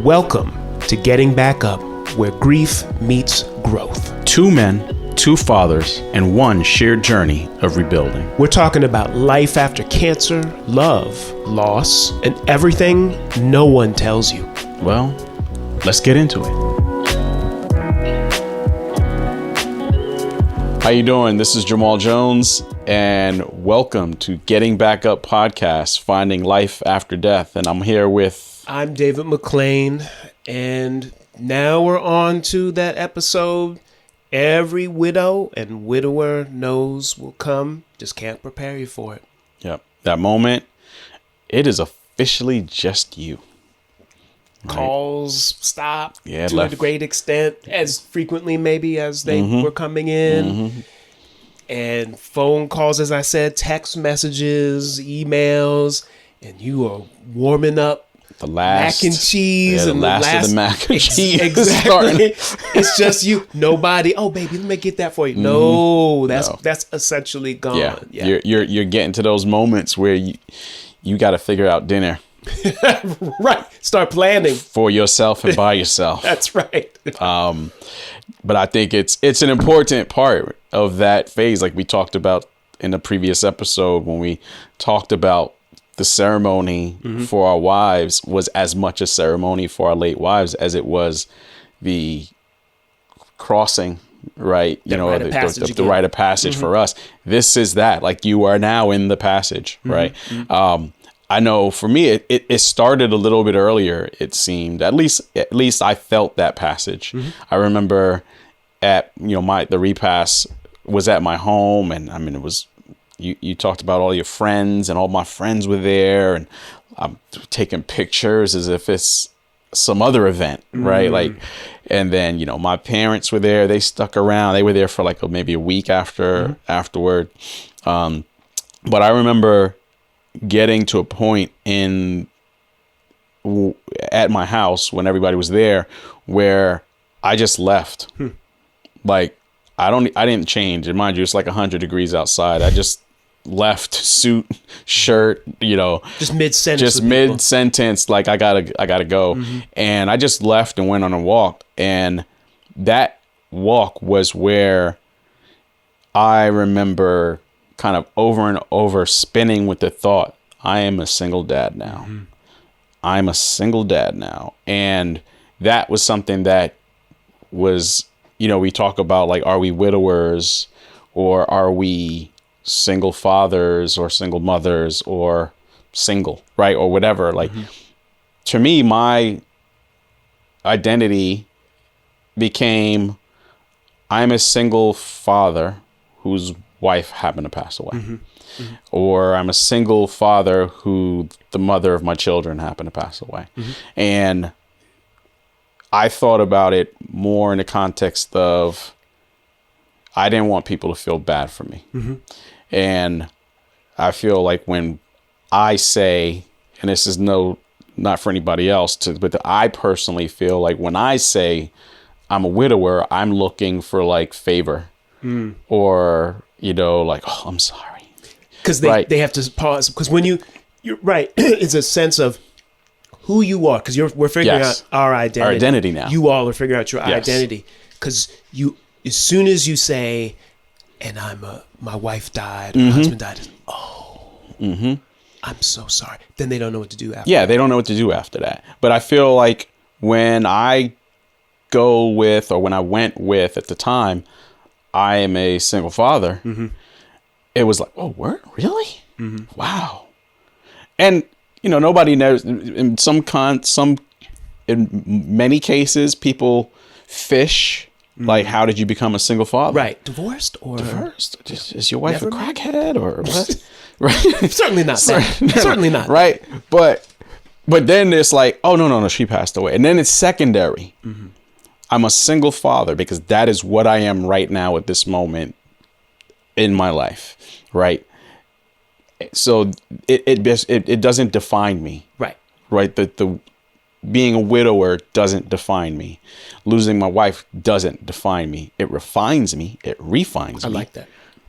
Welcome to Getting Back Up, where grief meets growth. Two men, two fathers, and one shared journey of rebuilding. We're talking about life after cancer, love, loss, and everything no one tells you. Well, let's get into it. How you doing? This is Jamal Jones, and welcome to Getting Back Up podcast, finding life after death. And I'm here with... I'm David McLean, and now we're on to that episode every widow and widower knows will come, just can't prepare you for it. Yep. That moment, it is officially just you. Right? Calls stop to left. a great extent, as frequently maybe as they were coming in. And phone calls, as I said, text messages, emails, and you are warming up the last mac and cheese, and the last of the mac and cheese. Exactly. It's just you. Nobody. Oh, baby, let me get that for you. No, that's essentially gone. Yeah. You're getting to those moments where you got to figure out dinner. Right. Start planning for yourself and by yourself. That's right. But I think it's an important part of that phase, like we talked about in the previous episode when we talked about the ceremony for our wives was as much a ceremony for our late wives as it was the crossing, right? The rite of passage for us. This is that, like, you are now in the passage, right? I know for me, it started a little bit earlier. It seemed, at least I felt that passage. I remember at, the repast was at my home, and I mean, it was, you talked about all your friends, and all my friends were there, and I'm taking pictures as if it's some other event, right? Like, and then, my parents were there. They stuck around. They were there for like maybe a week afterward. But I remember getting to a point at my house when everybody was there where I just left. Like, I didn't change. And mind you, it's like 100 degrees outside. I just left, suit, shirt, just mid-sentence. Just mid-sentence, like I gotta go. And I just left and went on a walk. And that walk was where I remember kind of over and over spinning with the thought, I am a single dad now. I'm a single dad now. And that was something that was, we talk about, like, are we widowers or are we single fathers or single mothers or single, right? Or whatever. Like, to me, my identity became, I'm a single father whose wife happened to pass away. Or I'm a single father who the mother of my children happened to pass away. And I thought about it more in the context of, I didn't want people to feel bad for me. And I feel like when I say, and this is not for anybody else, but I personally feel like when I say I'm a widower, I'm looking for like favor or, like, oh, I'm sorry. Because they have to pause. Because when you're right, it's a sense of who you are. Because we're figuring out our identity. Our identity now. You all are figuring out your identity. Because as soon as you say, and my wife died, my husband died, I'm so sorry. Then they don't know what to do after. Yeah, they don't know what to do after that. But I feel like when I go with, or when I went with at the time, I am a single father. It was like, oh, word? Really? Wow. And, nobody knows. In in many cases, people fish. Like, how did you become a single father? Right. Divorced? Is your wife a crackhead or what? Right. Certainly not. Certainly not. Right. But then it's like, oh, no, she passed away. And then it's secondary. I'm a single father because that is what I am right now at this moment in my life, right? So it doesn't define me, right? The being a widower doesn't define me. Losing my wife doesn't define me. It refines me. It refines me. I like that.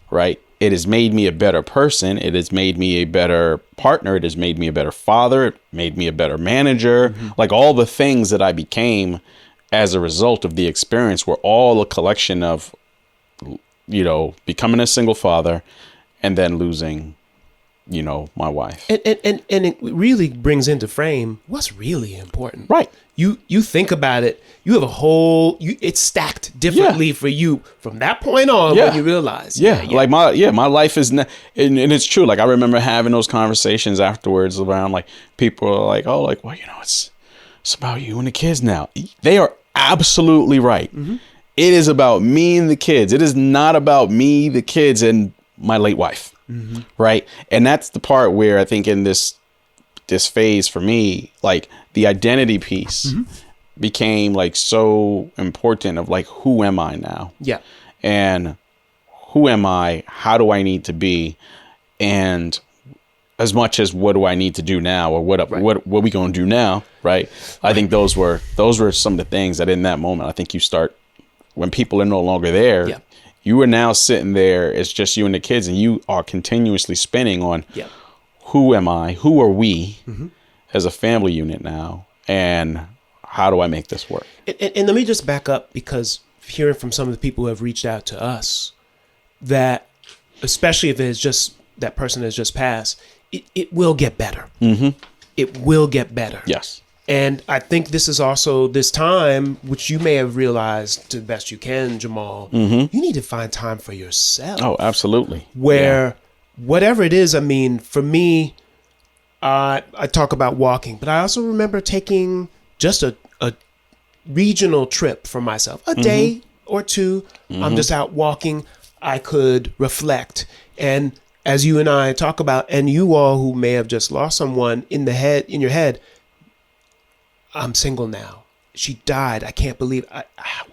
Right? It has made me a better person. It has made me a better partner. It has made me a better father. It made me a better manager. Like all the things that I became as a result of the experience were all a collection of, becoming a single father and then losing, my wife. And it really brings into frame what's really important. Right. You think about it, you have it's stacked differently for you from that point on when you realize. Like my life is, and it's true. Like I remember having those conversations afterwards around like people are like, oh, like, well, it's about you and the kids now. They are absolutely right. It is about me and the kids. It is not about me, the kids, and my late wife. Right. And that's the part where I think in this phase for me, like the identity piece became like so important of like, who am I now? Yeah. And who am I? How do I need to be? And as much as what do I need to do now, or what we going to do now? Right. I think those were some of the things that in that moment, I think you start when people are no longer there. Yeah. You are now sitting there, it's just you and the kids, and you are continuously spinning on who am I? Who are we as a family unit now? And how do I make this work? And let me just back up, because hearing from some of the people who have reached out to us, that especially if it's just that person has just passed, it will get better. It will get better. Yes. And I think this is also this time, which you may have realized to the best you can, Jamal, you need to find time for yourself. Oh, absolutely. Where whatever it is, I mean, for me, I talk about walking, but I also remember taking just a regional trip for myself, a day or two. I'm just out walking. I could reflect. And as you and I talk about, and you all who may have just lost someone in your head, I'm single now. She died. I can't believe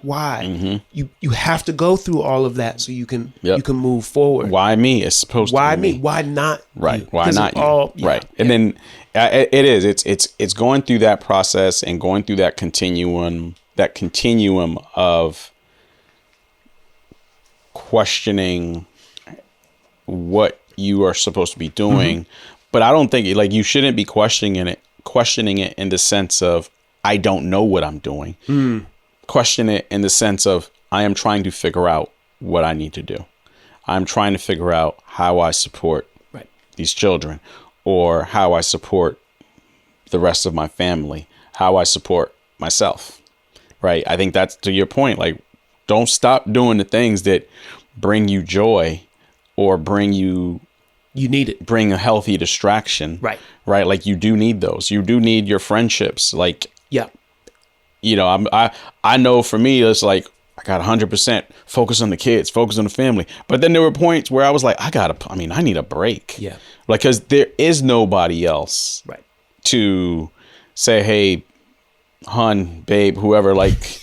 why. You have to go through all of that so you can move forward. Why me? It's supposed why to be me? Why not? Right. You? Why not you? Right. And then it's going through that process and going through that continuum of questioning what you are supposed to be doing. But I don't think like you shouldn't be questioning it in the sense of I don't know what I'm doing. Question it in the sense of I am trying to figure out what I need to do. I'm trying to figure out how I support these children, or how I support the rest of my family, how I support myself. Right. I think that's to your point. Like, don't stop doing the things that bring you joy or bring a healthy distraction. Right. Right. Like you do need those. You do need your friendships. Like, I know for me, it's like, I got 100% focus on the kids, focus on the family. But then there were points where I was like, I need a break. Yeah. Like, cause there is nobody else to say, hey, hun, babe, whoever, like,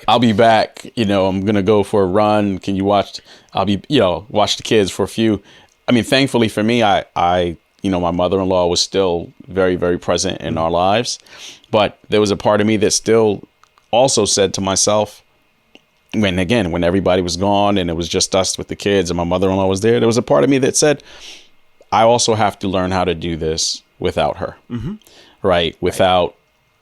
I'll be back. I'm going to go for a run. Can you watch the kids for a few. I mean, thankfully for me, I my mother-in-law was still very, very present in our lives. But there was a part of me that still also said to myself, when everybody was gone and it was just us with the kids and my mother-in-law was there was a part of me that said, I also have to learn how to do this without her. Right. Without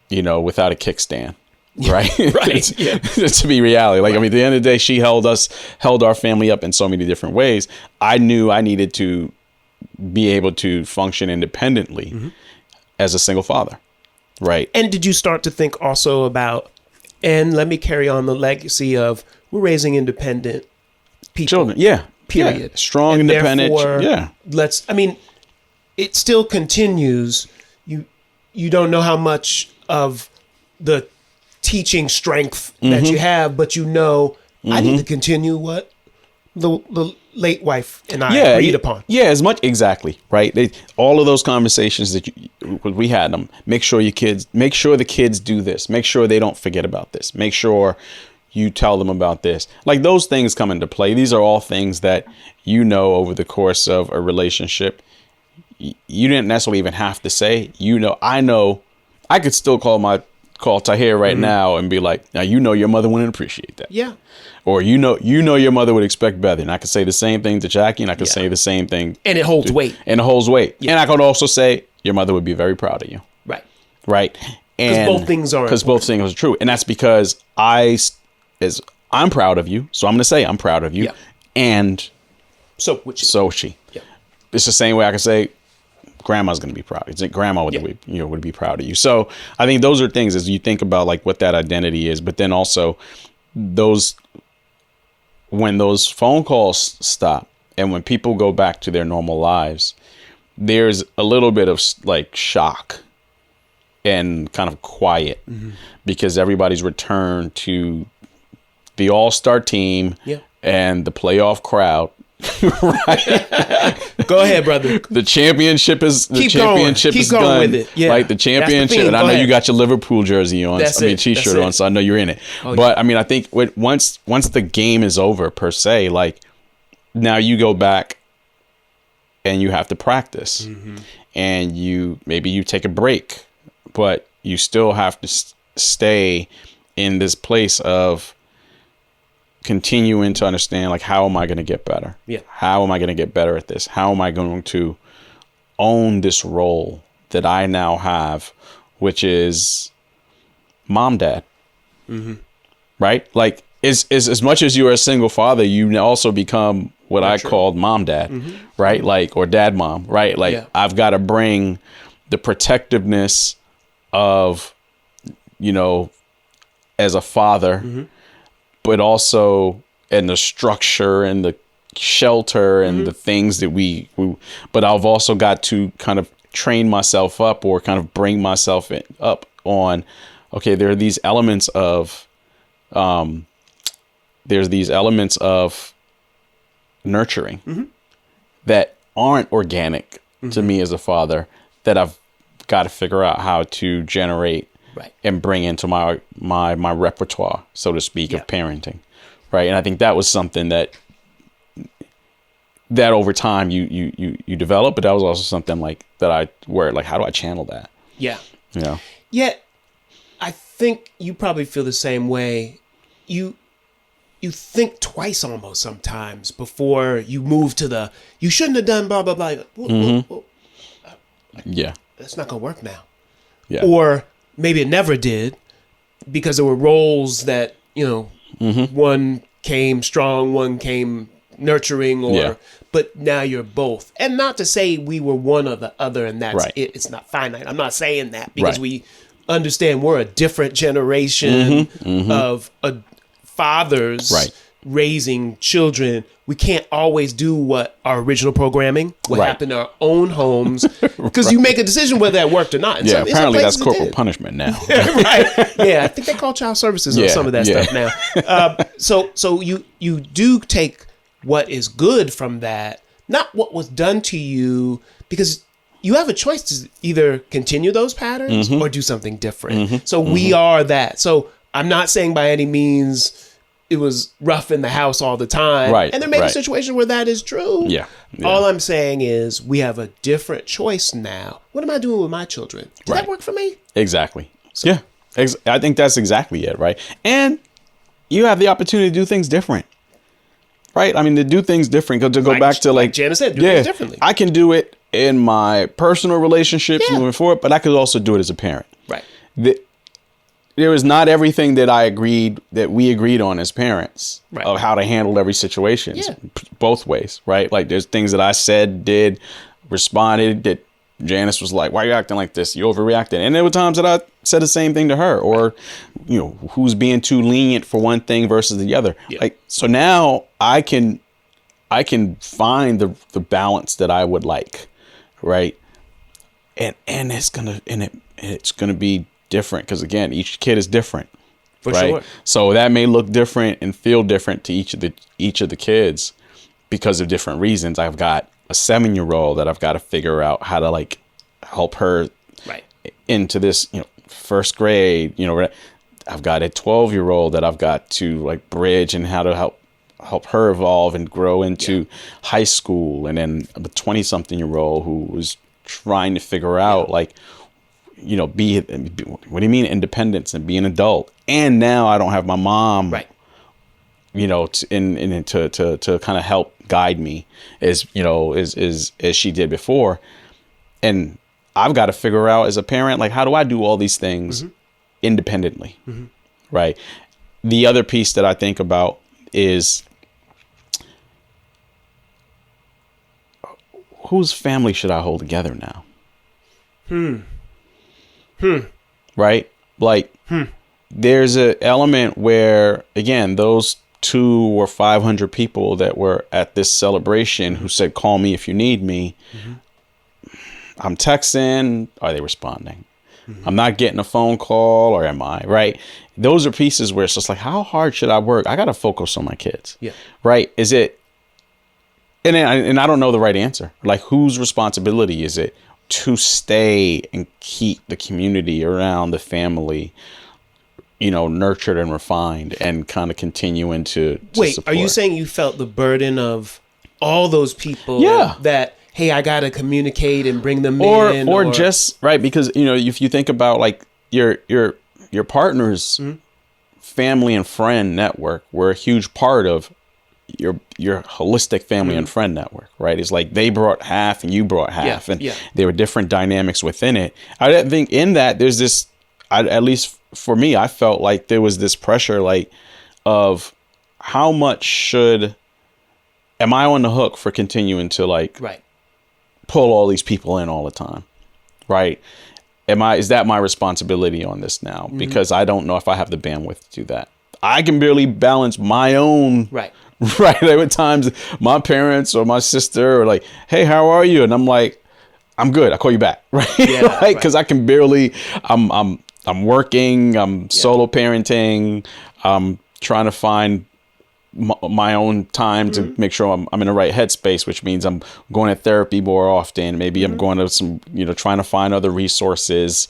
a kickstand. Right. To be reality. Like, I mean, at the end of the day, she held our family up in so many different ways. I knew I needed to be able to function independently as a single father. Right. And did you start to think also about, and let me carry on the legacy of, we're raising independent people. Children. Yeah. Period. Yeah. Strong, and independent. Yeah. It still continues. You don't know how much of the teaching strength that you have, but I need to continue what the late wife and I agreed upon. Yeah, as much exactly right. All of those conversations that we had them. Make sure the kids do this. Make sure they don't forget about this. Make sure you tell them about this. Like, those things come into play. These are all things that over the course of a relationship, you didn't necessarily even have to say. I know I could still call my call Tahir right now and be like, now your mother wouldn't appreciate that. Yeah. Or your mother would expect better. And I could say the same thing to Jackie, and I could say the same thing. And it holds weight. And it holds weight. Yeah. And I could also say your mother would be very proud of you. Right. Right. Because both things are Because both things are true. And that's because I'm proud of you. So I'm going to say I'm proud of you. Yeah. And so would she. So she. Yeah. It's the same way I can say grandma's going to be proud. Grandma would be proud of you. So I think those are things as you think about like what that identity is, but then also when those phone calls stop and when people go back to their normal lives, there's a little bit of like shock and kind of quiet because everybody's returned to the all-star team and the playoff crowd. Right. Go ahead, brother. The championship is Keep done. With it. Yeah. Like the championship, and I know you got your Liverpool jersey on. T-shirt on, so I know you're in it. But I mean, I think once the game is over per se, like now you go back and you have to practice, and maybe you take a break, but you still have to stay in this place of continuing to understand, like, how am I going to get better? Yeah. How am I going to get better at this? How am I going to own this role that I now have, which is mom, dad? Right? Like, as much as you are a single father, you also become what I called mom, dad, right? Like, or dad, mom, right? Like, I've got to bring the protectiveness of, as a father, but also in the structure and the shelter and the things that but I've also got to kind of train myself up or kind of bring myself up on, okay, there are these elements of, nurturing that aren't organic to me as a father that I've got to figure out how to generate and bring into my repertoire, so to speak, of parenting. Right. And I think that was something that over time you develop, but that was also something like that how do I channel that? Yeah. Yeah. I think you probably feel the same way. You think twice almost sometimes before you move to you shouldn't have done blah, blah, blah. Yeah. That's not going to work now. Yeah. Or maybe it never did because there were roles that, one came strong, one came nurturing, but now you're both. And not to say we were one or the other and that's it. It's not finite. I'm not saying that because we understand we're a different generation of fathers raising children. We can't always do what our original programming, what happened in our own homes, because you make a decision whether that worked or not. And apparently that's corporal punishment now. Yeah, I think they call child services on some of that stuff now. So you do take what is good from that, not what was done to you, because you have a choice to either continue those patterns or do something different. So we are that. So I'm not saying by any means it was rough in the house all the time. Right. And there may be situations where that is true. Yeah. All I'm saying is we have a different choice now. What am I doing with my children? Did that work for me? Exactly. So, yeah. I think that's exactly it. Right. And you have the opportunity to do things different. Right. I mean, to do things different. To go back to like Janice said, do things differently. I can do it in my personal relationships moving forward, but I could also do it as a parent. Right. There was not everything that we agreed on as parents of how to handle every situation, both ways, right? Like there's things that I said, did, responded that Janice was like, why are you acting like this? You overreacted. And there were times that I said the same thing to her or, who's being too lenient for one thing versus the other. Yeah. Like, so now I can find the balance that I would like. Right. And it's going to be different because again, each kid is different. For sure. So that may look different and feel different to each of the kids because of different reasons. I've got a 7-year-old that I've got to figure out how to like help her into this, first grade, I've got a 12-year-old that I've got to like bridge and how to help her evolve and grow into high school. And then a 20-something-year-old who was trying to figure out like, what do you mean independence and be an adult? And now I don't have my mom, right. To kind of help guide me as she did before. And I've got to figure out as a parent, like, how do I do all these things independently? Right. The other piece that I think about is whose family should I hold together now? Right. Like, there's an element where, again, those 200 or 500 people that were at this celebration who said, call me if you need me. I'm texting. Are they responding? I'm not getting a phone call, or am I? Right. Those are pieces where it's just like, how hard should I work? I got to focus on my kids. Yeah. Right. Is it? And I don't know the right answer. Like, whose responsibility is it to stay and keep the community around the family, nurtured and refined, and kind of continuing to Wait, support? Are you saying you felt the burden of all those people? Yeah. That, hey, I got to communicate and bring them in? Or just, right, because, if you think about, like, your partner's family and friend network were a huge part of your holistic family and friend network, right? It's like they brought half and you brought half, and there were different dynamics within it. I think in that there's this, at least for me, I felt like there was this pressure, like, of how much am I on the hook for continuing to, like, pull all these people in all the time, right? Is that my responsibility on this now? Because I don't know if I have the bandwidth to do that. I can barely balance my own. Right. Like, at times my parents or my sister are like, hey, how are you? And I'm like, I'm good. I'll call you back. Right. Yeah, right. Cause I can barely, I'm working, I'm solo parenting. I'm trying to find my own time to make sure I'm in the right headspace, which means I'm going to therapy more often. Maybe I'm going to some, trying to find other resources,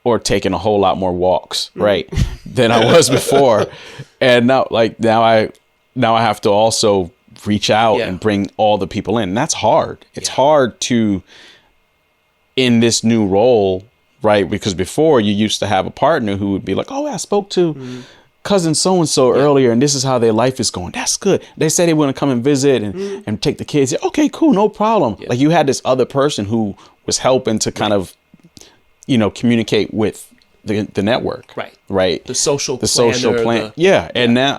or taking a whole lot more walks, right, than I was before. And now I have to also reach out and bring all the people in. And that's hard. It's hard to, in this new role, right? Because before, you used to have a partner who would be like, oh, I spoke to cousin so-and-so earlier, and this is how their life is going. That's good. They said they want to come and visit and take the kids. Okay, cool. No problem. Like, you had this other person who was helping to kind of, communicate with the network. Right. The social plan. And now,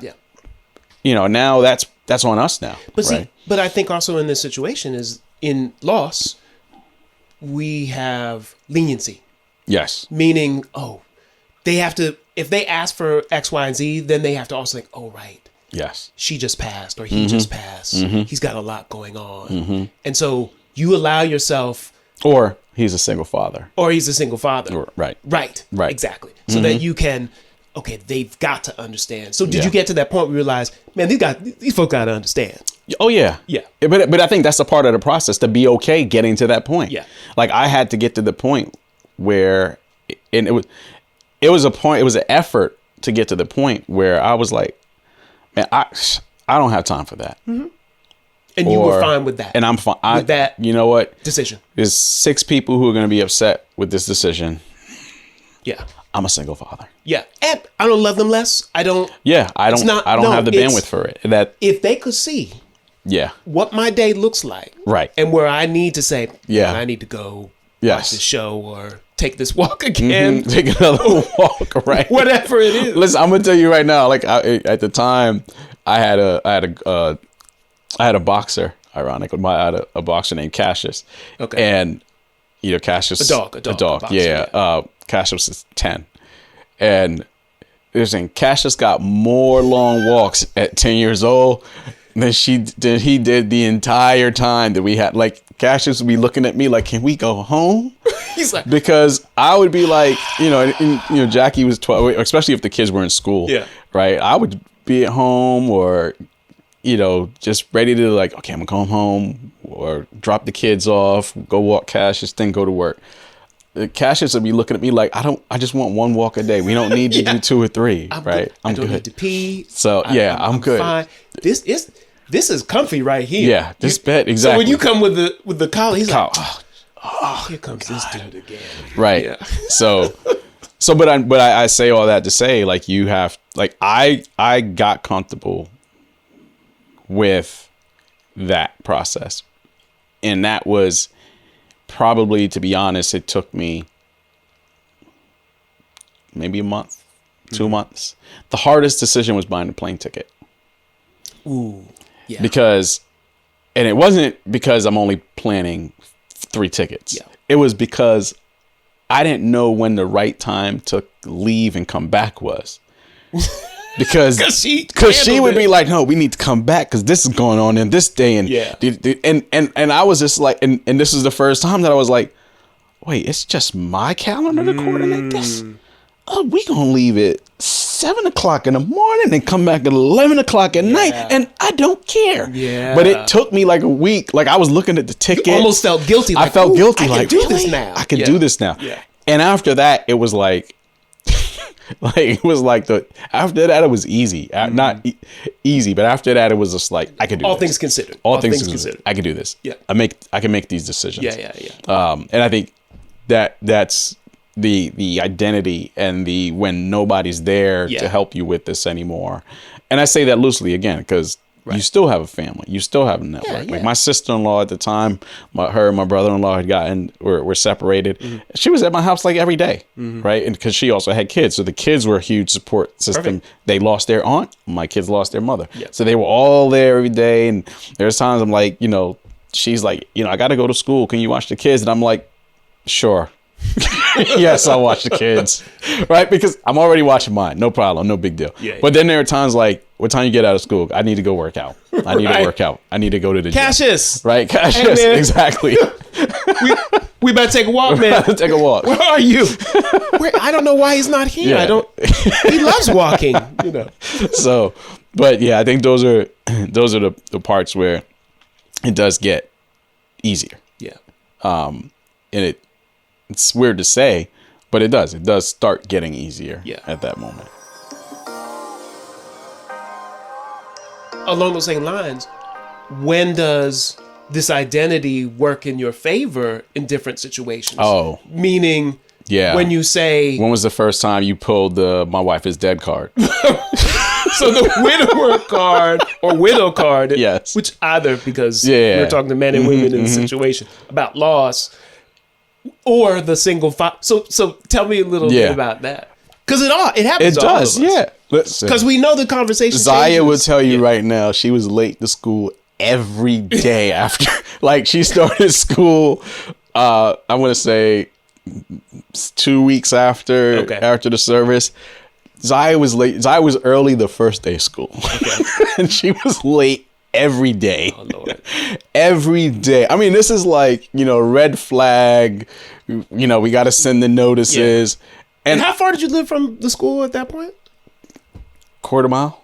now that's on us now. But see, but I think also in this situation is, in loss, we have leniency. Yes. Meaning, they have to, if they ask for X, Y, and Z, then they have to also think, oh, right. Yes. She just passed, or he just passed. He's got a lot going on. And so you allow yourself. Or he's a single father. Right. Exactly. So that you can, they've got to understand. So did you get to that point where you realize, man, these folks got to understand? Oh, yeah. Yeah. But I think that's a part of the process, to be okay getting to that point. Yeah. Like, I had to get to the point where, and it was an effort to get to the point where I was like, man, I don't have time for that. And you were fine with that. And I'm fine with that. You know what? Decision. There's 6 people who are going to be upset with this decision. Yeah. I'm a single father. Yeah. And I don't love them less. I don't. Yeah. I don't have the bandwidth for it. That if they could see what my day looks like. Right. And where I need to say, I need to go watch this show or take this walk again. Take another walk, right? Whatever it is. Listen, I'm gonna tell you right now. Like, at the time, I had a boxer. Ironically, I had a boxer named Cassius. Okay. And Cassius, a dog. Boxer, yeah. Cassius is 10, and they're saying Cassius got more long walks at 10 years old than he did the entire time that we had. Like, Cassius would be looking at me like, can we go home? He's like, because I would be like, Jackie was 12, especially if the kids were in school. Yeah. Right. I would be at home, or, just ready to, like, okay, I'm gonna come home, or drop the kids off, go walk Cassius, then go to work. Cassius would be looking at me like, I just want one walk a day. We don't need to do 2 or 3, right? I don't need to pee. So I'm good. Fine. This is comfy right here. Yeah, this bed, exactly. So when you come with the collar, he's like, oh, here comes this dude again. Right. Yeah. But I say all that to say, like, you have, like, I got comfortable with that process. And that was probably, to be honest, it took me maybe a month, 2 months. The hardest decision was buying a plane ticket. Ooh, yeah. Because, and it wasn't because I'm only planning 3 tickets. Yeah. It was because I didn't know when the right time to leave and come back was. Because she would be like, no, we need to come back because this is going on in this day. And and I was just like, and this is the first time that I was like, wait, it's just my calendar to coordinate this? Oh, we gonna leave at 7 o'clock in the morning and come back at 11 o'clock at night, and I don't care. Yeah. But it took me like a week. Like, I was looking at the ticket. You almost felt guilty. Like, I felt guilty. I can do this now. I can do this now. Yeah. And after that, it was like, after that, it was easy. Not easy, but after that, it was just like, I could do all this. Things considered. All things considered. I could do this. Yeah. I can make these decisions. Yeah. And I think that's the identity and the when nobody's there to help you with this anymore. And I say that loosely again, because you still have a family, you still have a network. Like, my sister-in-law at the time, her and my brother-in-law were separated. She was at my house like every day, right? And because she also had kids, so the kids were a huge support system. Perfect. They lost their aunt, my kids lost their mother, so they were all there every day. And there's times I'm like, she's like, I got to go to school, can you watch the kids? And I'm like, sure. Yes, I'll watch the kids, right? Because I'm already watching mine. No problem. No big deal. Yeah. But then there are times like, what time you get out of school? I need to go work out. I need to work out. I need to go to the Cassius. Gym. Right? Cassius. Hey, exactly. we better take a walk, man. Take a walk. Where are you? I don't know why he's not here. Yeah. He loves walking, So, but yeah, I think those are the parts where it does get easier. Yeah. And it's weird to say, but it does start getting easier at that moment. Along those same lines, when does this identity work in your favor in different situations? Oh, meaning, when you say, when was the first time you pulled the "my wife is dead" card? So the widower card or widow card, yes, which either because we're talking to men and women in the situation about loss, or the single father. So tell me a little bit about that, because it happens. It to does, all of us. Because we know the conversation. Zaya would tell you right now, she was late to school every day after. Like, she started school. I want to say 2 weeks after the service. Zaya was late. Zaya was early the first day of school, and she was late every day. Oh, Lord. Every day. I mean, this is like, red flag. We got to send the notices. Yeah. And how far did you live from the school at that point? Quarter mile.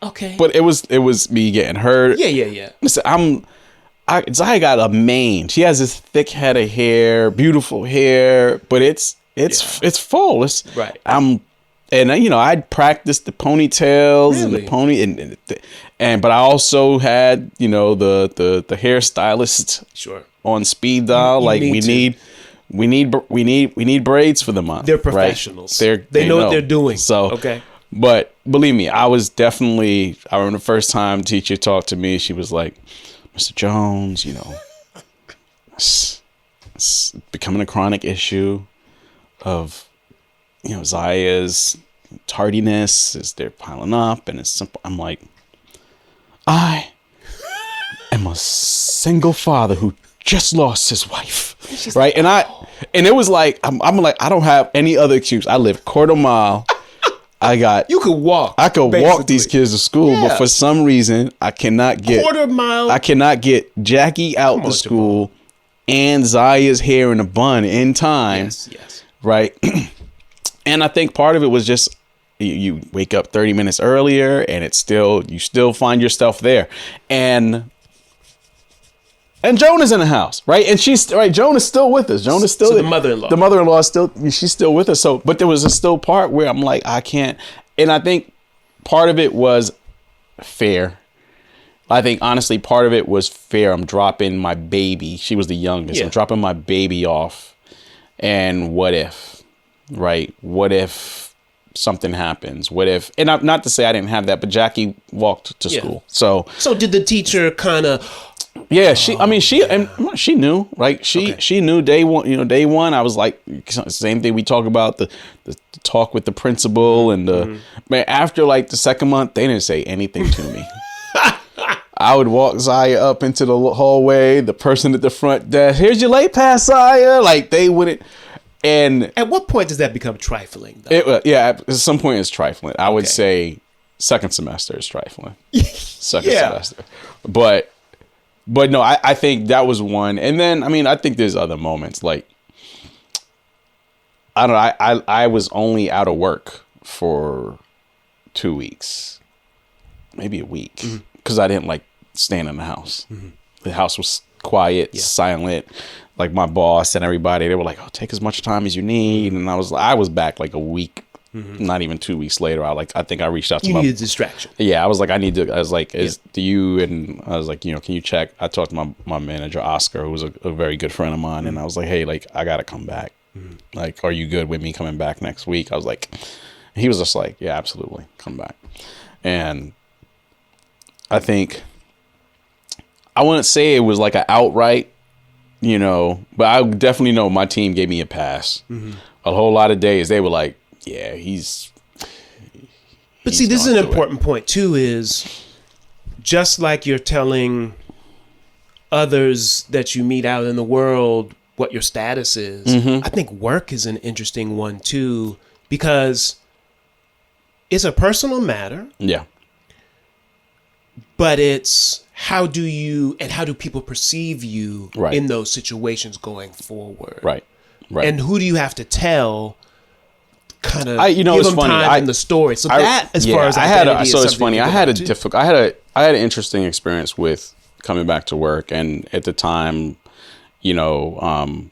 Okay. But it was me getting hurt. Yeah. Listen, Zaya got a mane. She has this thick head of hair, beautiful hair, but it's full. It's right. I'd practiced the ponytails and the pony but I also had, the hairstylist on speed dial. We need braids for the month. They're professionals. Right? They know what they're doing. So but believe me, I remember the first time teacher talked to me, she was like, Mr. Jones, it's becoming a chronic issue of, Zaya's tardiness is they're piling up, and it's simple. I'm like, I am a single father who just lost his wife, right? Like, and it was like, I'm like, I don't have any other excuse. I live quarter mile. You could walk. I could walk these kids to school, but for some reason, I cannot get quarter mile. I cannot get Jackie out to school and Zaya's hair in a bun in time. Yes. Right. And I think part of it was just you wake up 30 minutes earlier, and you still find yourself there. And Joan is in the house, right? And Joan is still with us. Joan is still the mother-in-law. The mother-in-law she's still with us. So, but there was a still part where I'm like, I can't. And I think part of it was fair. I think honestly part of it was fear. I'm dropping my baby. She was the youngest. Yeah. I'm dropping my baby off. And what if, right? What if something happens? What if, and not to say I didn't have that, but Jackie walked to school. So did the teacher kind of, yeah, she knew, right? She knew day one, I was like, same thing we talk about, the talk with the principal and man, after like the second month, they didn't say anything to me. I would walk Zaya up into the hallway, the person at the front desk, here's your late pass, Zaya. Like they wouldn't. And at what point does that become trifling, though? At some point it's trifling. I would say second semester is trifling. Second semester. But no, I think that was one. And then, I mean, I think there's other moments. Like, I don't know. I was only out of work for 2 weeks, maybe a week, because I didn't like staying in the house. The house was quiet, silent. Like my boss and everybody, they were like, "Oh, take as much time as you need." And I was back like a week, not even 2 weeks later. I think I reached out to you needed distraction. Yeah, I was like, do you? And I was like, can you check? I talked to my manager, Oscar, who was a very good friend of mine. And I was like, hey, like, I got to come back. Like, are you good with me coming back next week? I was like, he was just like, yeah, absolutely. Come back. And I think, I wouldn't say it was like an outright, but I definitely know my team gave me a pass. A whole lot of days they were like, yeah, But see, this is an important point too, is just like you're telling others that you meet out in the world what your status is, I think work is an interesting one too, because it's a personal matter. Yeah. But it's how do people perceive you in those situations going forward? Right. And who do you have to tell? Kind of give them time in the story. So that, as far as identity, so it's funny. I had an interesting experience with coming back to work, and at the time, I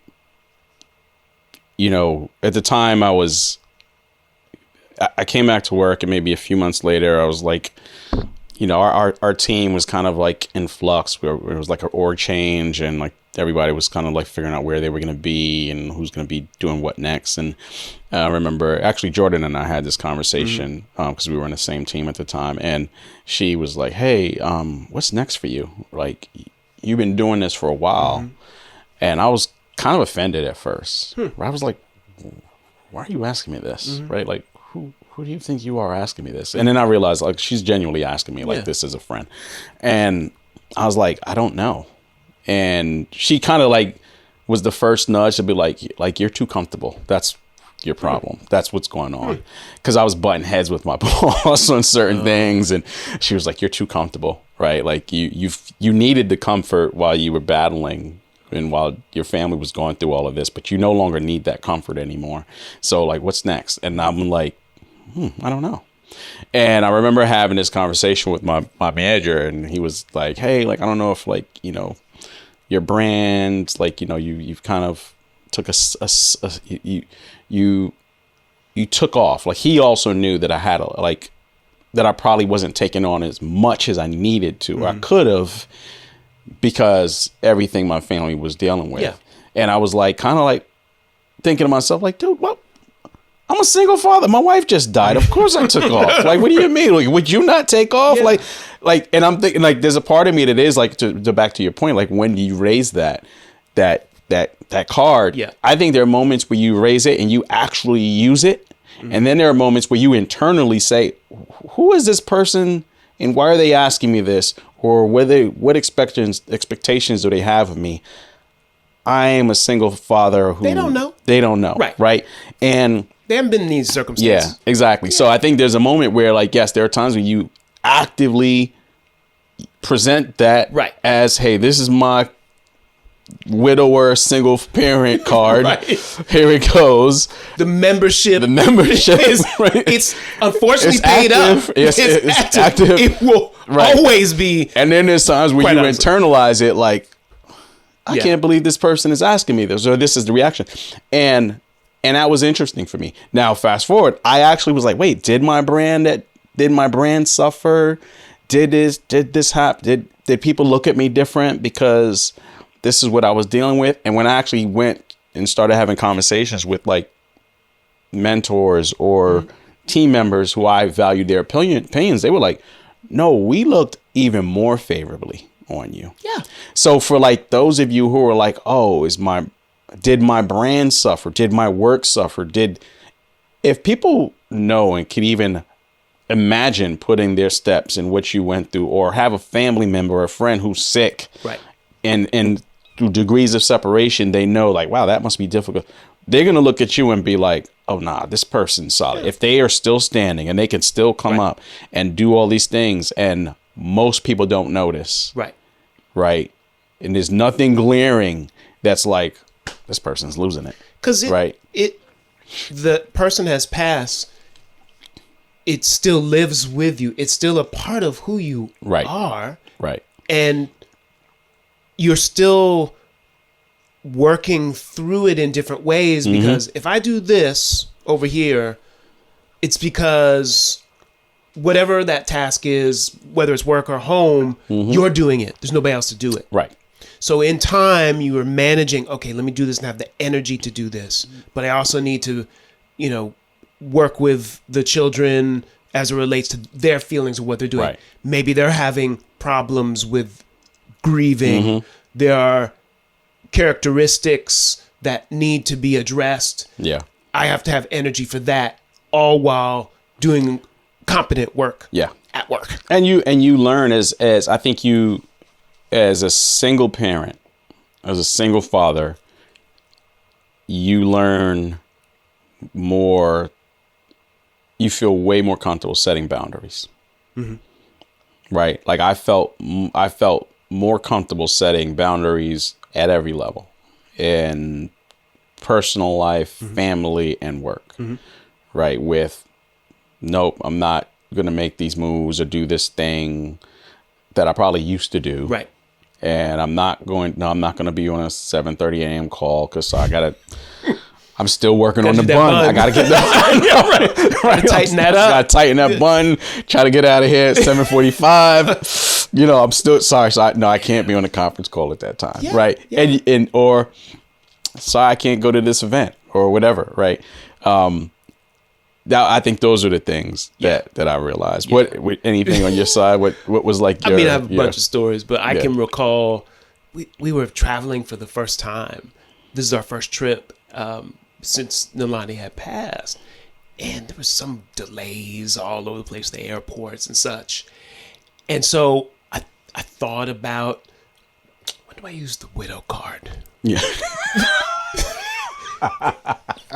came back to work, and maybe a few months later, I was like, our team was kind of like in flux. It was like an org change, and like everybody was kind of like figuring out where they were going to be and who's going to be doing what next. And I remember actually Jordan and I had this conversation because we were in the same team at the time, and she was like, "Hey, what's next for you? Like, you've been doing this for a while," and I was kind of offended at first. I was like, "Why are you asking me this? Right? Like, who do you think you are asking me this?" And then I realized, like, she's genuinely asking me like this as a friend. And I was like, I don't know. And she kind of like was the first nudge to be like, you're too comfortable. That's your problem. That's what's going on. Because I was butting heads with my boss on certain things. And she was like, you're too comfortable, right? Like you needed the comfort while you were battling and while your family was going through all of this, but you no longer need that comfort anymore. So like, what's next? And I'm like, I don't know. And I remember having this conversation with my manager, and he was like, hey, like, I don't know if like, your brand, like, you've kind of took you took off. Like, he also knew that I had that I probably wasn't taking on as much as I needed to, or I could have, because everything my family was dealing with. Yeah. And I was like, kind of like thinking to myself, like, dude, what? I'm a single father. My wife just died. Of course I took off. Like, what do you mean? Like, would you not take off? Yeah. Like, and I'm thinking, like, there's a part of me that is like, to back to your point, like, when you raise that card, I think there are moments where you raise it and you actually use it. And then there are moments where you internally say, who is this person and why are they asking me this? Or what expectations do they have of me? I am a single father who... They don't know. Right? And... They haven't been in these circumstances. Yeah, exactly. Yeah. So I think there's a moment where, like, yes, there are times when you actively present that as, hey, this is my widower, single parent card. Here it goes. The membership is it's unfortunately paid active. up. It's active. It will always be. And then there's times where you internalize it, like, I can't believe this person is asking me this, or this is the reaction. And that was interesting for me. Now, fast forward, I actually was like, wait, did my brand suffer? did this happen? Did people look at me different because this is what I was dealing with? And when I actually went and started having conversations with like mentors or team members who I valued their opinions, they were like, no, we looked even more favorably on you. Yeah. So for like those of you who are like, oh, did my brand suffer? Did my work suffer? If people know and can even imagine putting their steps in what you went through, or have a family member or a friend who's sick, right, and through degrees of separation, they know like, wow, that must be difficult. They're going to look at you and be like, oh, nah, this person's solid. Yeah. If they are still standing and they can still come up and do all these things, and most people don't notice. Right. And there's nothing glaring that's like, this person's losing it. Because the person has passed. It still lives with you. It's still a part of who you are. Right. And you're still working through it in different ways, because if I do this over here, it's because whatever that task is, whether it's work or home, you're doing it. There's nobody else to do it. Right. So in time, you are managing, okay, let me do this and have the energy to do this. But I also need to, work with the children as it relates to their feelings of what they're doing. Right. Maybe they're having problems with grieving. There are characteristics that need to be addressed. Yeah. I have to have energy for that, all while doing competent work. Yeah. At work. And you learn as I think you, as a single parent, as a single father, you learn more. You feel way more comfortable setting boundaries. Right? Like I felt more comfortable setting boundaries at every level, in personal life, family, and work. Right? With, nope, I'm not going to make these moves or do this thing that I probably used to do. Right. And I'm not going to be on a 7:30 a.m. call because I'm still working on the bun. I got to get that right. Tighten that up. Got to tighten that bun. Try to get out of here at 7:45. I'm still sorry. So I can't be on a conference call at that time. Yeah, right. Yeah. And or sorry, I can't go to this event or whatever. Right. Now I think those are the things that I realized. Yeah. What anything on your side? What was like? I have a bunch of stories, but I can recall we were traveling for the first time. This is our first trip. Since Nalani had passed, and there was some delays all over the place, the airports and such. And so I thought about, when do I use the widow card? Yeah.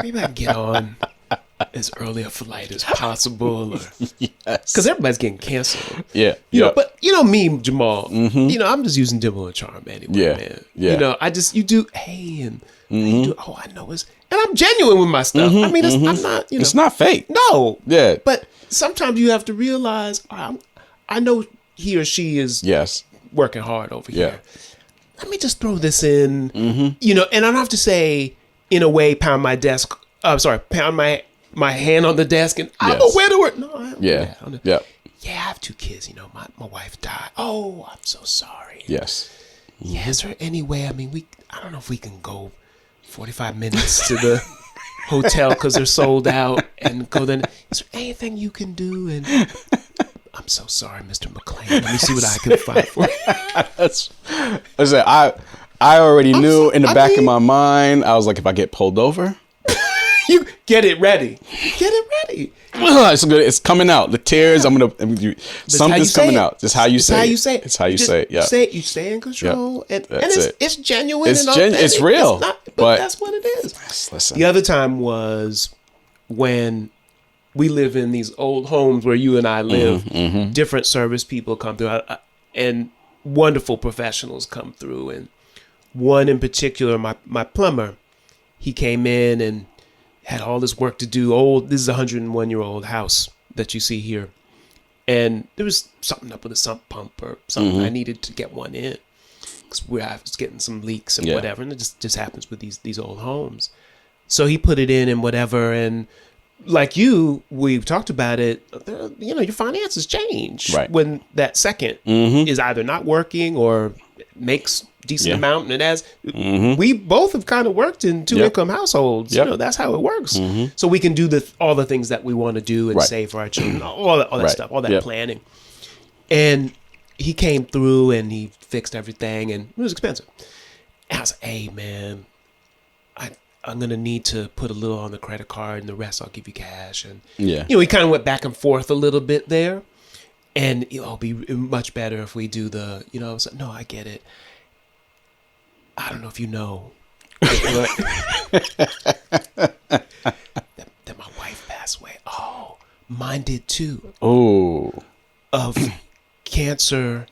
Maybe I can get on as early a flight as possible. Yes. Because everybody's getting canceled. Yeah. But me, Jamal, I'm just using Dimple and Charm anyway, man. Yeah. You do, hey, and you do, I know it's, and I'm genuine with my stuff. I mean, I'm not, It's not fake. No. Yeah. But sometimes you have to realize, I know he or she is working hard over here. Let me just throw this in, and I don't have to say, in a way, pound my hand on the desk and I'm a widower. No, I don't do that. Yeah. Yeah, I have 2 kids. My wife died. Oh, I'm so sorry. Yes. Yeah, is there any way? I mean, I don't know if we can go 45 minutes to the hotel because they're sold out and go then. Is there anything you can do? And I'm so sorry, Mr. McLean. Let me see what I can find for you. I already knew in the back of my mind. I was like, if I get pulled over, you get it ready. Get it ready. It's good. It's coming out. The tears. Something's coming out. It's how you say it. It's how you say it. Yeah. You stay in control, and it's genuine. It's real. But that's what it is. Listen. The other time was when we live in these old homes where you and I live. Different service people come through, and wonderful professionals come through. And one in particular, my plumber, he came in and had all this work to do. This is a 101-year-old house that you see here. And there was something up with a sump pump or something. I needed to get one in because I was getting some leaks and whatever. And it just happens with these old homes. So he put it in and whatever. And like you, we've talked about it, your finances change when that second is either not working or makes decent amount. And as we both have kind of worked in two income households, that's how it works. So we can do all the things that we want to do and save for our children, all that stuff, all that planning. And he came through and he fixed everything, and it was expensive. And I was like, hey, man, I'm going to need to put a little on the credit card and the rest I'll give you cash. And, we kind of went back and forth a little bit there. And it'll be much better if we do the, so, no, I get it. I don't know if you know that my wife passed away. Oh, mine did too. Oh. Of cancer.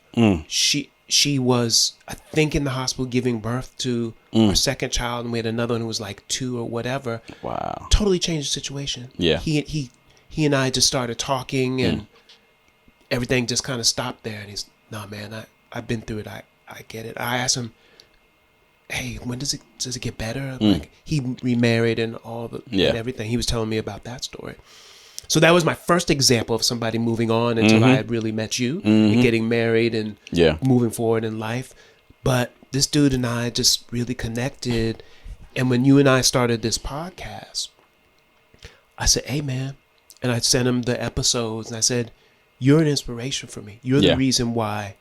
She was, I think, in the hospital giving birth to our second child, and we had another one who was like 2 or whatever. Wow. Totally changed the situation. Yeah. He and I just started talking, and everything just kind of stopped there. And he's, nah, man, I've been through it. I get it. I asked him, hey, when does it get better? Like, he remarried and and everything. He was telling me about that story. So that was my first example of somebody moving on until I had really met you and getting married and moving forward in life. But this dude and I just really connected. And when you and I started this podcast, I said, hey, man. And I sent him the episodes and I said, you're an inspiration for me. You're the reason why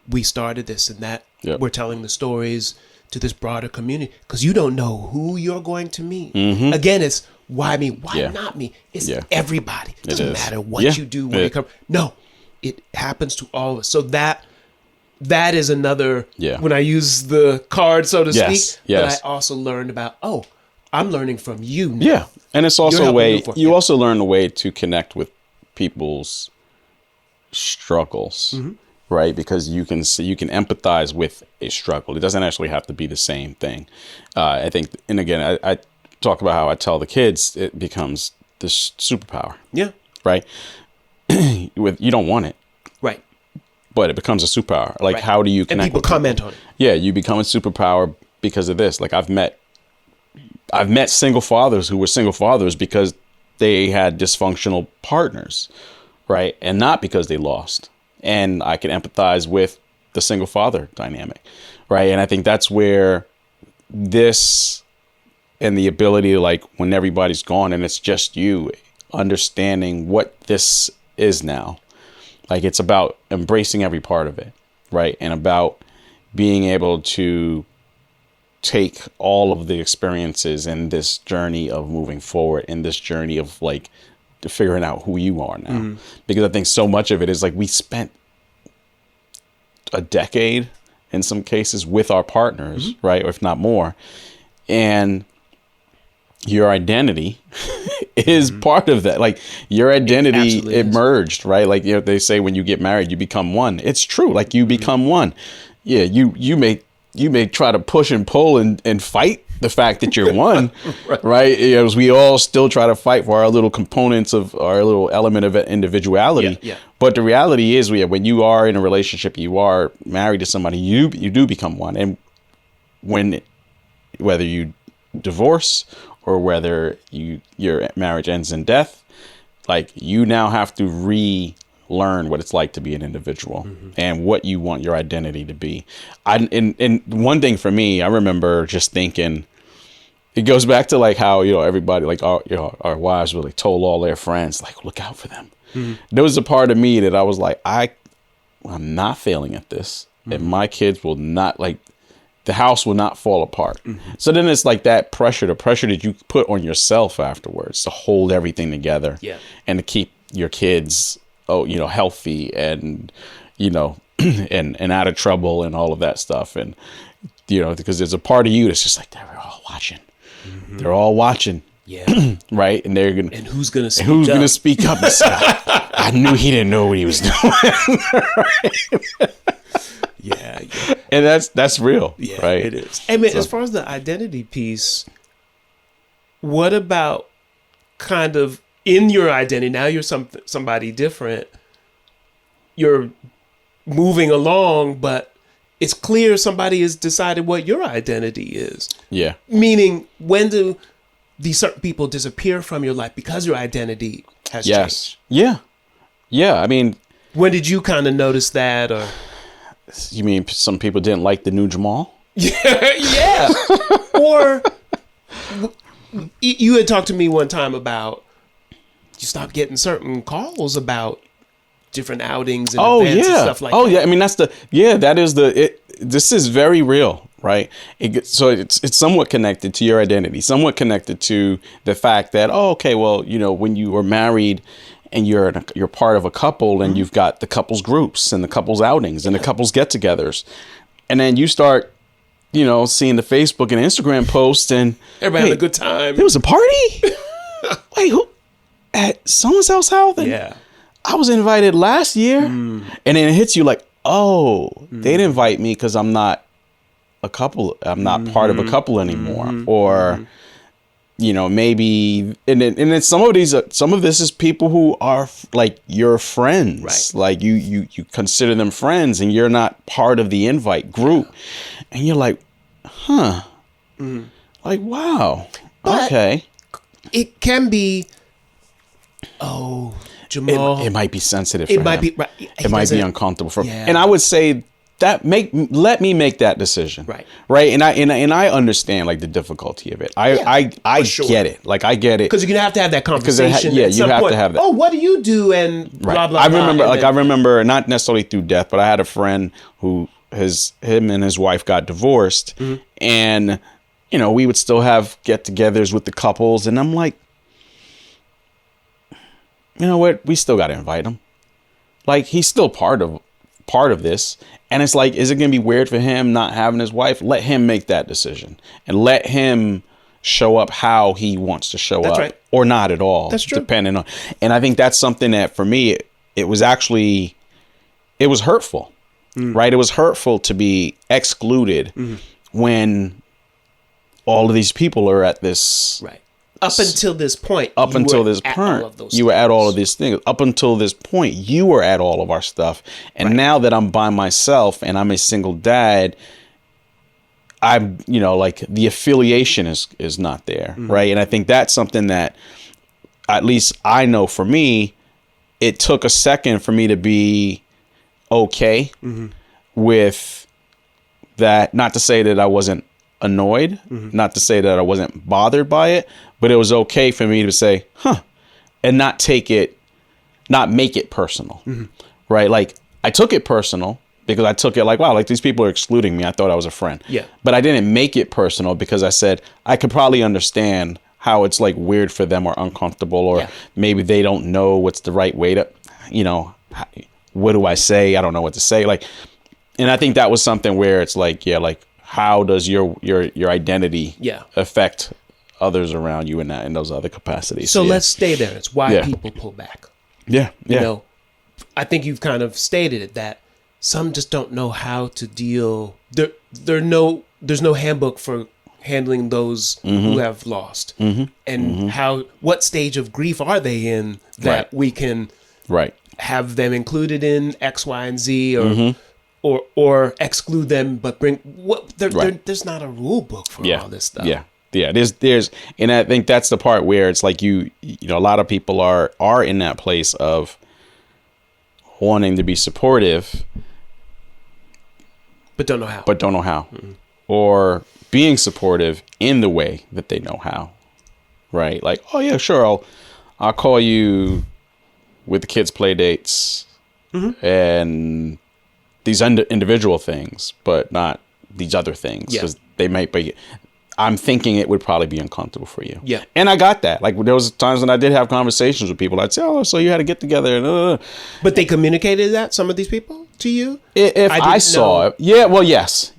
we started this and that we're telling the stories to this broader community, because you don't know who you're going to meet. Again, it's why me? Why not me? It's everybody. It doesn't matter what you do when you come. No, it happens to all of us. So that is another, when I use the card, so to speak, but I also learned about, I'm learning from you now. Yeah. And it's also a way, you also learn a way to connect with people's struggles, right? Because you can empathize with a struggle. It doesn't actually have to be the same thing. I think, and again, I talk about how I tell the kids it becomes this superpower. Yeah. Right? You don't want it. Right. But it becomes a superpower. Like, how do you connect? And people comment on it. Yeah, you become a superpower because of this. Like, I've met single fathers who were single fathers because they had dysfunctional partners, right? And not because they lost. And I can empathize with the single father dynamic, right? And I think that's where this and the ability to, like, when everybody's gone and it's just you, understanding what this is now. Like, it's about embracing every part of it, right? And about being able to take all of the experiences in this journey of moving forward, in this journey of, like, figuring out who you are now. Because I think so much of it is, like, we spent a decade in some cases with our partners, right? Or if not more. And your identity is part of that. Like, your identity emerged, right? Like, they say when you get married, you become one. It's true. Like, you become one. Yeah. You may try to push and pull and fight the fact that you're one, right? As we all still try to fight for our little components of our little element of individuality. But the reality is, when you are in a relationship, you are married to somebody, you do become one. And whether you divorce or whether your marriage ends in death, like, you now have to relearn what it's like to be an individual and what you want your identity to be. And one thing for me, I remember just thinking, it goes back to, like, how, everybody, like, our wives really told all their friends, like, look out for them. There was a part of me that I was like, I'm not failing at this, and my kids will not, like, the house will not fall apart. So then it's like that pressure, the pressure that you put on yourself afterwards to hold everything together and to keep your kids, healthy and, and out of trouble and all of that stuff. And, because there's a part of you that's just like, they're all watching. They're all watching. Yeah. Right. And they're going to, and who's going to speak up and say, I knew he didn't know what he was doing. Right? Yeah. And that's real. Yeah, right. It is. I mean, as far as the identity piece, what about kind of in your identity? Now you're somebody different. You're moving along, but it's clear somebody has decided what your identity is. Yeah. Meaning, when do these certain people disappear from your life because your identity has Yes. changed. Yeah. Yeah. I mean, When did you kind of notice that? Or you mean some people didn't like the new Jamal? yeah. Or you had talked to me one time about you stopped getting certain calls about different outings and events and stuff like that. Yeah. I mean, this is very real, right? So it's somewhat connected to your identity, somewhat connected to the fact that, okay, well, when you were married and you're part of a couple and you've got the couples groups and the couples outings and the couples get-togethers, and then you start, seeing the Facebook and Instagram posts and everybody having a good time. There was a party? Wait, who? At someone's house? Yeah. I was invited last year. And then it hits you like, oh, they didn't invite me because I'm not a couple. I'm not part of a couple anymore. Or, maybe, and then some of this is people who are like your friends. Right. Like you consider them friends and you're not part of the invite group. And you're like, huh. Like, wow. But okay. It can be, Jamal. It might be sensitive for It him. might be. Right, it might be uncomfortable for him. Yeah. And I would say that let me make that decision. Right. And I understand like the difficulty of it. I get it. Like I get it. Because you're gonna have to have that conversation. You have to have that. Oh, what do you do? And blah blah. I remember not necessarily through death, but I had a friend who him and his wife got divorced, and we would still have get-togethers with the couples, and I'm like, you know what? We still got to invite him. Like he's still part of this. And it's like, is it going to be weird for him not having his wife? Let him make that decision and let him show up how he wants to show up, right. Or not at all. That's true. Depending on, and I think that's something that for me, it was hurtful, right? It was hurtful to be excluded when all of these people are at this, right. Up until this point, you were at all of these things. Up until this point, you were at all of our stuff. And now that I'm by myself and I'm a single dad, I'm, like the affiliation is not there. Right. And I think that's something that at least I know for me, it took a second for me to be okay with that. Not to say that I wasn't annoyed, not to say that I wasn't bothered by it, but it was okay for me to say, and not make it personal, right? Like I took it personal because I took it like, wow, like these people are excluding me. I thought I was a friend. Yeah. But I didn't make it personal because I said, I could probably understand how it's like weird for them or uncomfortable, or maybe they don't know what's the right way to, what do I say? I don't know what to say. Like, and I think that was something where it's like, how does your identity affect others around you in those other capacities? So let's stay there. It's why people pull back. Yeah. I think you've kind of stated it that some just don't know how to deal. There's no handbook for handling those who have lost, and what stage of grief are they in that we can have them included in X, Y, and Z, or exclude them, but bring there's not a rule book for all this stuff. There's and I think that's the part where it's like a lot of people are in that place of wanting to be supportive, but don't know how, or being supportive in the way that they know how, right? Like, oh yeah, sure, I'll call you with the kids' play dates and these individual things, but not these other things, because they might be. I'm thinking it would probably be uncomfortable for you. Yeah, and I got that. Like there was times when I did have conversations with people. I'd say, "Oh, so you had to get together." But they communicated that, some of these people, to you. If I saw it, yes.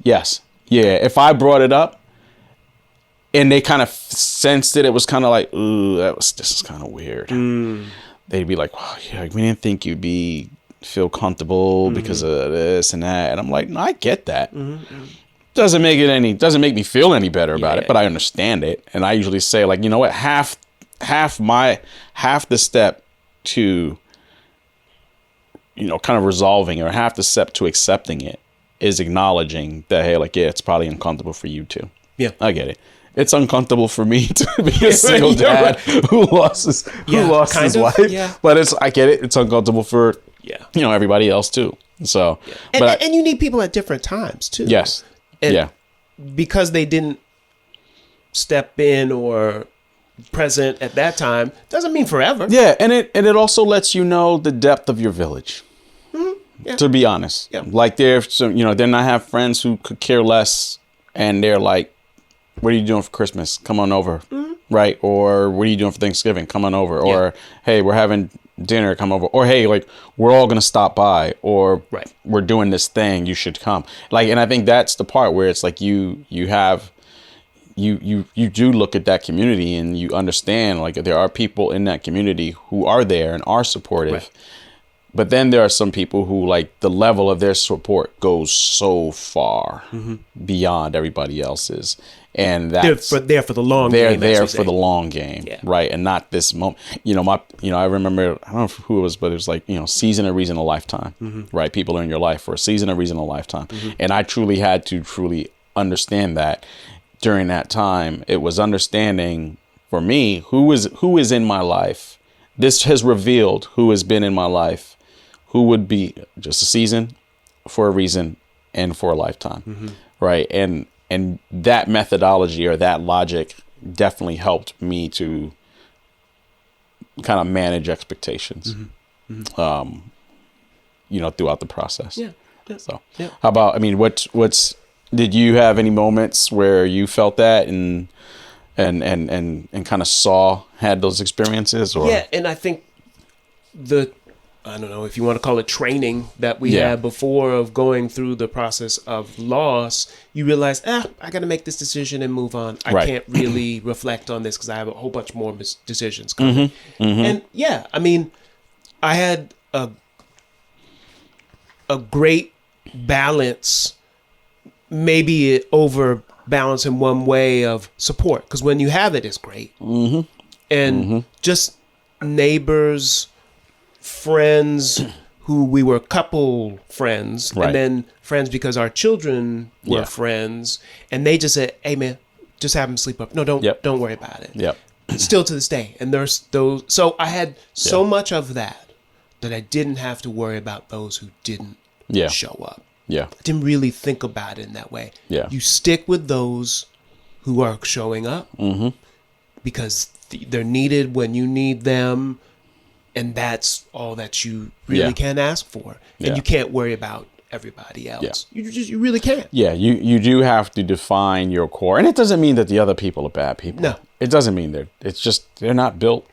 If I brought it up, and they kind of sensed it, it was kind of like, "Ooh, this is kind of weird." They'd be like, "Wow, we didn't think you'd feel comfortable because of this and that," and I'm like, "No, I get that." Doesn't make me feel any better about it, but I understand it. And I usually say, like, you know what, half the step to, kind of resolving, or half the step to accepting it is acknowledging that, hey, like, it's probably uncomfortable for you too. Yeah, I get it. it's uncomfortable for me to be a single dad who lost his wife. But I get it. It's uncomfortable for everybody else too. So, and you need people at different times too. Yes. And because they didn't step in or present at that time doesn't mean forever. Yeah, and it also lets you know the depth of your village. Yeah. To be honest, like they're not have friends who could care less, and they're like, "What are you doing for Christmas? Come on over." Right? Or what are you doing for Thanksgiving? Come on over. Or, hey, we're having dinner, come over. Or, hey, like, we're all going to stop by. Or we're doing this thing, you should come. Like, and I think that's the part where it's like you do look at that community and you understand, like, there are people in that community who are there and are supportive. Right. But then there are some people who, like, the level of their support goes so far beyond everybody else's. And that's they're for the long game. They're there for the long game, right? And not this moment. I remember, I don't know who it was, but it was like, season, a reason, a lifetime, right? People are in your life for a season, a reason, a lifetime. And I truly had to understand that during that time. It was understanding for me who is in my life. This has revealed who has been in my life, who would be just a season, for a reason, and for a lifetime, right? And that methodology or that logic definitely helped me to kind of manage expectations, throughout the process. Yeah. So, how about? I mean, what's did you have any moments where you felt that and kind of had those experiences? Or and I think I don't know if you want to call it training that we had before of going through the process of loss, you realize, I got to make this decision and move on. I can't really reflect on this because I have a whole bunch more decisions coming. And I mean, I had a great balance, maybe overbalance in one way of support, because when you have it, it's great. And just neighbors, friends who we were couple friends, and then friends because our children were friends, and they just said, "Hey man, just have them sleep up. No, don't worry about it." Still to this day, and there's those. So I had so much of that I didn't have to worry about those who didn't show up. I didn't really think about it in that way. You stick with those who are showing up because they're needed when you need them. And that's all that you really can ask for. And you can't worry about everybody else. You really can't. You do have to define your core. And it doesn't mean that the other people are bad people. No. It doesn't mean it's just they're not built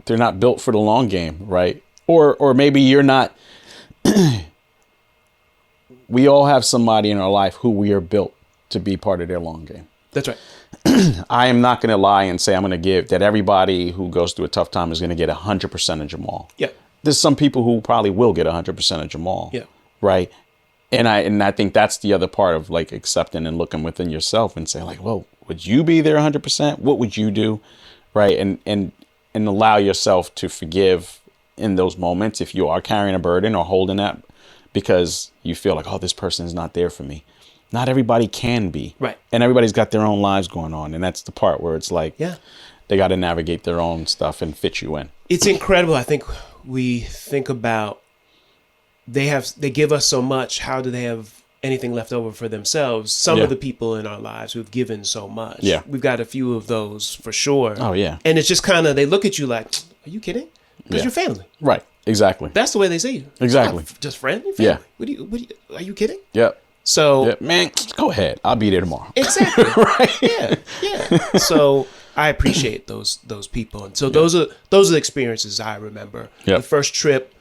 for the long game, right? Or maybe you're not we all have somebody in our life who we are built to be part of their long game. That's right. I am not going to lie and say I'm going to give that everybody who goes through a tough time is going to get 100% of Jamal. There's some people who probably will get 100% of Jamal. Right. And I think that's the other part of like accepting and looking within yourself and saying like, well, would you be there 100%? What would you do? Right. And allow yourself to forgive in those moments if you are carrying a burden or holding that because you feel like, oh, this person is not there for me. Not everybody can be. Right. And everybody's got their own lives going on. And that's the part where it's like, they got to navigate their own stuff and fit you in. It's incredible. I think we think about, they give us so much. How do they have anything left over for themselves? Some of the people in our lives who've given so much. We've got a few of those for sure. Oh, yeah. And it's just kind of, they look at you like, are you kidding? Because you're family. Right. Exactly. That's the way they see you. Exactly. Just friend? You're family. What do you, are you kidding? Yep. So, man, go ahead. I'll be there tomorrow. Exactly. Right. Yeah. So I appreciate those people, and so those are the experiences I remember. The first trip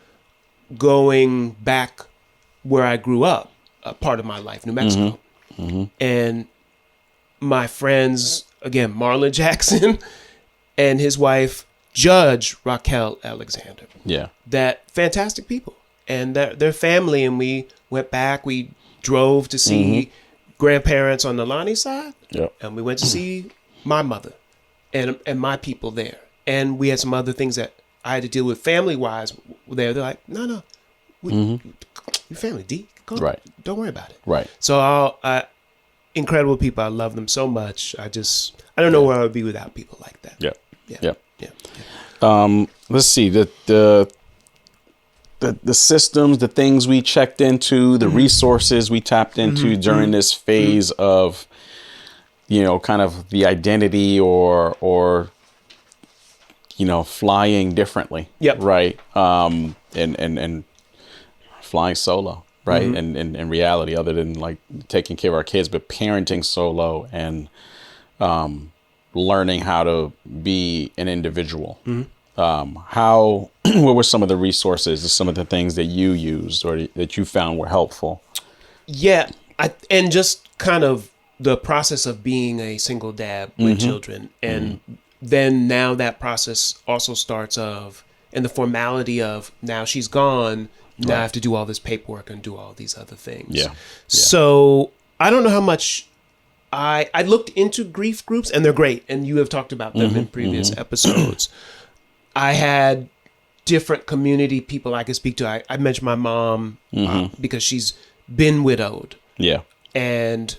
going back where I grew up, a part of my life, New Mexico, and my friends again, Marlon Jackson and his wife, Judge Raquel Alexander. That fantastic people, and their family, and we went back. We drove to see grandparents on the Lonnie side, and we went to see my mother and my people there. And we had some other things that I had to deal with family-wise there. They're like, no, your family, D. Go, don't worry about it. Right. So incredible people. I love them so much. I don't know where I would be without people like that. Let's see the systems, the things we checked into, the resources we tapped into during this phase of, kind of the identity or flying differently. Right. And flying solo. Right. And in reality, other than like taking care of our kids, but parenting solo and learning how to be an individual. What were some of the resources, some of the things that you used or that you found were helpful? Yeah. And just kind of the process of being a single dad with children. And then now that process also starts and the formality of now she's gone. Now I have to do all this paperwork and do all these other things. Yeah. So I don't know how much I looked into grief groups, and they're great. And you have talked about them in previous episodes. I had different community people I could speak to. I mentioned my mom because she's been widowed. Yeah. And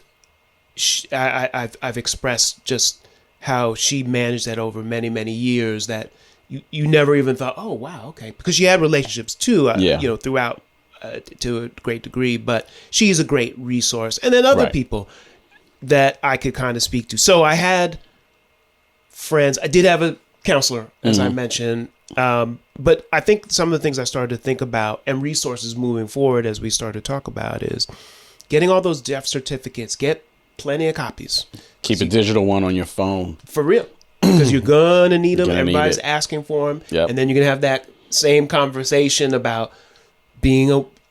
I've expressed just how she managed that over many, many years that you never even thought, oh, wow, okay. Because she had relationships too, throughout to a great degree. But she's a great resource. And then other people that I could kind of speak to. So I had friends. I did have a counselor, as I mentioned. But I think some of the things I started to think about and resources moving forward as we start to talk about is getting all those death certificates. Get plenty of copies. Keep a digital one on your phone. For real. Because you're going to need them. Everybody's asking for them. Yep. And then you're going to have that same conversation about being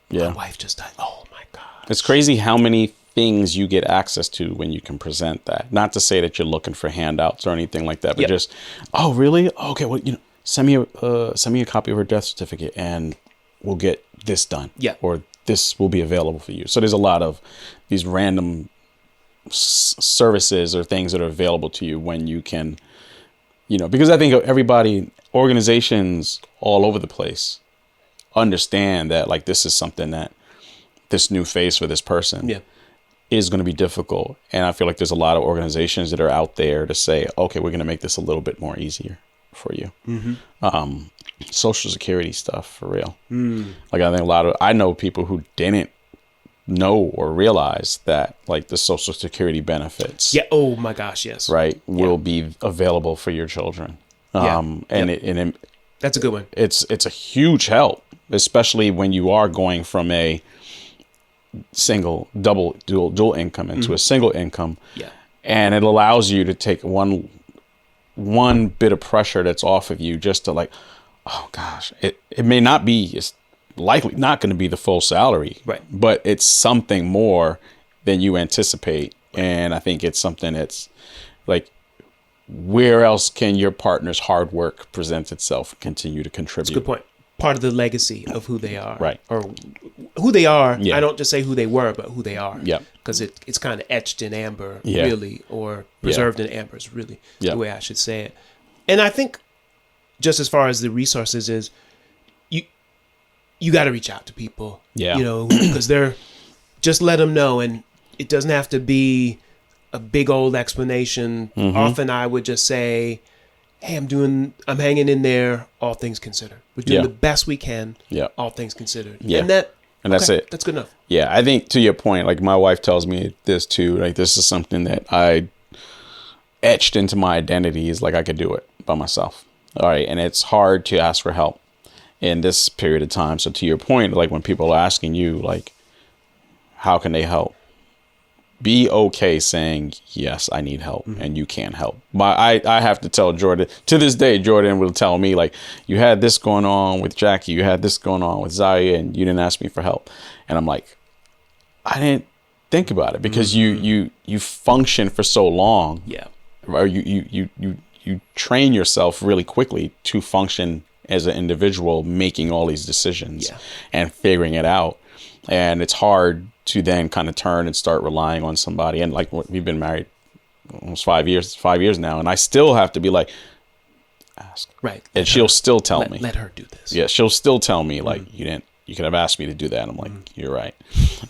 my wife just died. Oh, my God. It's crazy how many things you get access to when you can present that. Not to say that you're looking for handouts or anything like that, but just, oh, really? Okay, well, send me a copy of her death certificate and we'll get this done. Yeah. Or this will be available for you. So there's a lot of these random services or things that are available to you when you can, because I think organizations all over the place understand that like this is something that this new phase for this person is going to be difficult. And I feel like there's a lot of organizations that are out there to say, okay, we're going to make this a little bit more easier for you. Social Security stuff for real. Like I think I know people who didn't know or realize that like the Social Security benefits. Yeah. Oh my gosh. Yes. Right. Will be available for your children. And that's a good one. It's a huge help, especially when you are going from a single, dual income into a single income. Yeah. And it allows you to take one bit of pressure that's off of you just to like, oh gosh, it may not be, it's likely not going to be the full salary, right? But it's something more than you anticipate. Right. And I think it's something that's like, where else can your partner's hard work present itself, continue to contribute? That's a good point. Part of the legacy of who they are. Right. Or who they are. Yeah. I don't just say who they were, but who they are. Yeah. Because it's kind of etched in amber, really, or preserved in amber is really the way I should say it. And I think just as far as the resources is, you got to reach out to people. Yeah. Because just let them know. And it doesn't have to be a big old explanation. Often I would just say, hey, I'm hanging in there, all things considered. We're doing the best we can, all things considered. Yeah. And that's it. That's good enough. Yeah. I think to your point, like my wife tells me this too, like this is something that I etched into my identity is like I could do it by myself. All right. And it's hard to ask for help in this period of time. So to your point, like when people are asking you, like, how can they help? Be okay saying, yes, I need help and you can help. But I have to tell Jordan, to this day, Jordan will tell me like, you had this going on with Jackie, you had this going on with Zaya, and you didn't ask me for help. And I'm like, I didn't think about it because you function for so long. Yeah. Or you train yourself really quickly to function as an individual, making all these decisions and figuring it out. And it's hard to then kind of turn and start relying on somebody. And like we've been married almost 5 years now. And I still have to be like, ask. Right. And she'll still tell me. Let her do this. Yeah. She'll still tell me like, you could have asked me to do that. And I'm like, you're right.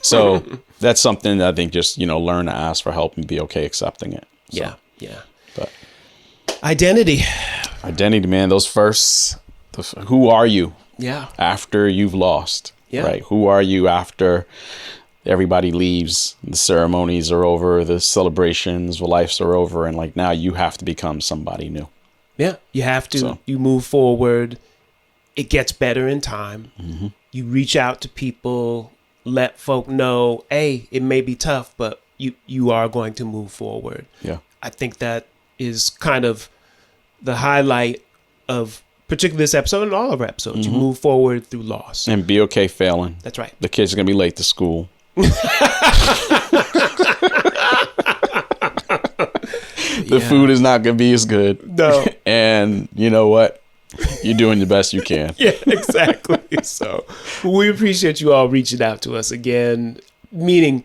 So that's something that I think just, learn to ask for help and be okay accepting it. So, yeah. Identity, man. Those who are you? Yeah. After you've lost. Yeah. Right. Who are you after everybody leaves, the ceremonies are over, the celebrations, the lives are over, and like now you have to become somebody new. Yeah. You have to. You move forward. It gets better in time. Mm-hmm. You reach out to people, let folk know, hey, it may be tough, but you are going to move forward. Yeah. I think that is kind of the highlight of particularly this episode and all of our episodes. Mm-hmm. You move forward through loss. And be okay failing. That's right. The kids are going to be late to school. The food is not going to be as good. No. And you know what? You're doing the best you can. Yeah, exactly. So we appreciate you all reaching out to us again, meaning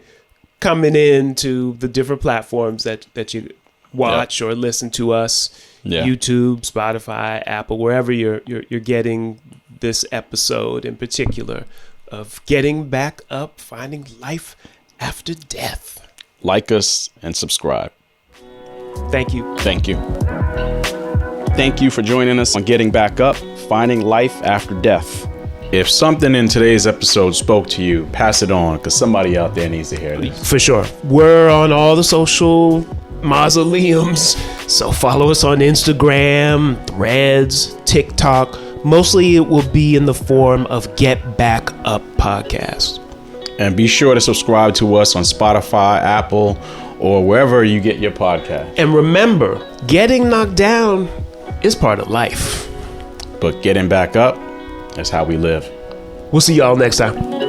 coming into the different platforms that you watch or listen to us. Yeah. YouTube, Spotify, Apple, wherever you're getting this episode in particular of getting back up, finding life after death. Like us and subscribe. Thank you. Thank you. Thank you for joining us on Getting Back Up, Finding Life After Death. If something in today's episode spoke to you, pass it on because somebody out there needs to hear this. For sure. We're on all the social mausoleums, so follow us on Instagram, Threads, TikTok. Mostly it will be in the form of Get Back Up Podcast. And be sure to subscribe to us on Spotify, Apple, or wherever you get your podcast. And remember, getting knocked down is part of life. But getting back up is how we live. We'll see y'all next time.